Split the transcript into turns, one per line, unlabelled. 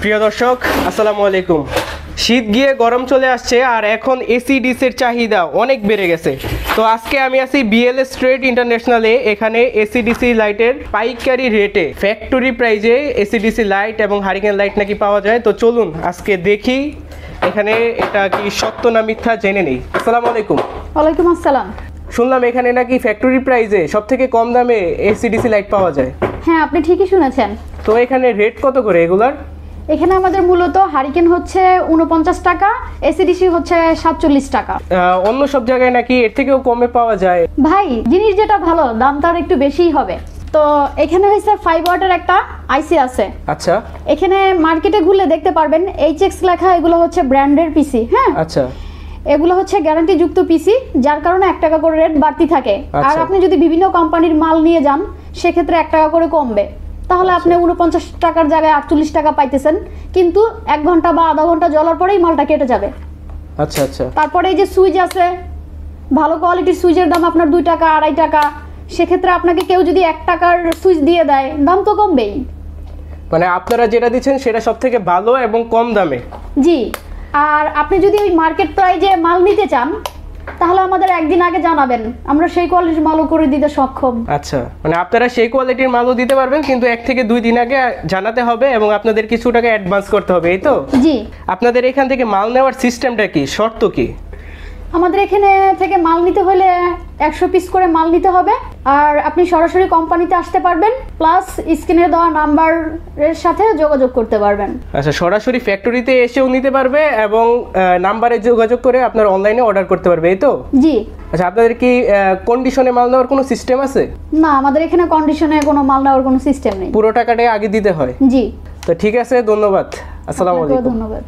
প্রিয় দর্শক আসসালামু আলাইকুম। শীত গিয়ে গরম চলে আসছে আর এখন এসি ডিসির চাহিদা অনেক বেড়ে গেছে। তো আজকে আমি আছি বিএলএস ট্রেড ইন্টারন্যাশনালে। এখানে এসি ডিসি লাইটের পাইকারি রেটে ফ্যাক্টরি প্রাইজে এসি ডিসি লাইট এবং হারিকেন লাইট নাকি পাওয়া যায়। তো চলুন আজকে দেখি এখানে এটা কি সত্য না মিথ্যা জেনে নেই। আসসালামু আলাইকুম।
ওয়ালাইকুম আসসালাম।
শুনলাম এখানে নাকি ফ্যাক্টরি প্রাইজে সবথেকে কম দামে এসি ডিসি লাইট পাওয়া যায়।
হ্যাঁ, আপনি ঠিকই শুনেছেন।
তো এখানে রেট কত করে এগুলার?
এখানে আমাদের মূলত হারিকেন হচ্ছে 49 টাকা, এসিডিসি হচ্ছে 47 টাকা।
অন্য সব জায়গায় নাকি এর থেকেও কমে পাওয়া যায়।
ভাই, জিনিস যেটা ভালো দাম তার একটু বেশিই হবে। তো এখানে হচ্ছে 5 ওয়াটের একটা আইসি আছে।
আচ্ছা,
এখানে মার্কেটে ঘুরলে দেখতে পারবেন এইচএক্স লেখা, এগুলো হচ্ছে ব্র্যান্ডের পিসি। হ্যাঁ,
আচ্ছা,
এগুলো হচ্ছে গ্যারান্টি যুক্ত পিসি, যার কারণে 1 টাকা করে রেট বাড়তি থাকে। আর আপনি যদি বিভিন্ন কোম্পানির মাল নিয়ে যান সেক্ষেত্রে 1 টাকা করে কমবে। তাহলে আপনি 49 টাকার জায়গায় 48 টাকা পাইতেছেন, কিন্তু 1 ঘন্টা বা আধা ঘন্টা জ্বলার পরেই মালটা কেটে যাবে।
আচ্ছা আচ্ছা।
তারপরে এই যে সুইচ আছে, ভালো কোয়ালিটির সুইচের দাম আপনার 2 টাকা 2.5 টাকা। সেক্ষেত্রে আপনাকে কেউ যদি 1 টাকার সুইচ দিয়ে দেয়, দাম তো কমবেই।
মানে আপনারা যেটা দিচ্ছেন সেটা সব থেকে ভালো এবং কম দামে।
জি, আর আপনি যদি ওই মার্কেট প্রাইজে মাল নিতে চান তাহলে আমাদের একদিন আগে জানাবেন, আমরা সেই কোয়ালিটির মালও করে দিতে সক্ষম।
আচ্ছা, মানে আপনারা সেই কোয়ালিটির মালও দিতে পারবেন, কিন্তু 1 থেকে 2 দিন আগে জানাতে হবে এবং আপনাদের কিছু টাকা অ্যাডভান্স করতে হবে, এই তো?
জি।
আপনাদের এখান থেকে মাল নেওয়ার সিস্টেমটা কি, শর্ত কি?
আমাদের এখানে থেকে মাল নিতে হলে 100 পিস করে মাল নিতে হবে, আর আপনি সরাসরি কোম্পানিতে আসতে পারবেন, প্লাস স্ক্রিনে দেওয়া নাম্বারের সাথে যোগাযোগ করতে পারবেন।
আচ্ছা, সরাসরি ফ্যাক্টরিতে এসেও নিতে পারবে এবং নাম্বারে যোগাযোগ করে আপনারা অনলাইনে অর্ডার করতে পারবে, এই তো?
জি।
আচ্ছা, আপনাদের কি কন্ডিশনে মাল নেওয়ার কোনো সিস্টেম আছে?
না, আমাদের এখানে কন্ডিশনে কোনো মাল নেওয়ার কোনো সিস্টেম নেই।
পুরো টাকাটাই আগে দিতে হয়?
জি।
তো ঠিক আছে, ধন্যবাদ। আসসালামু আলাইকুম।
ধন্যবাদ।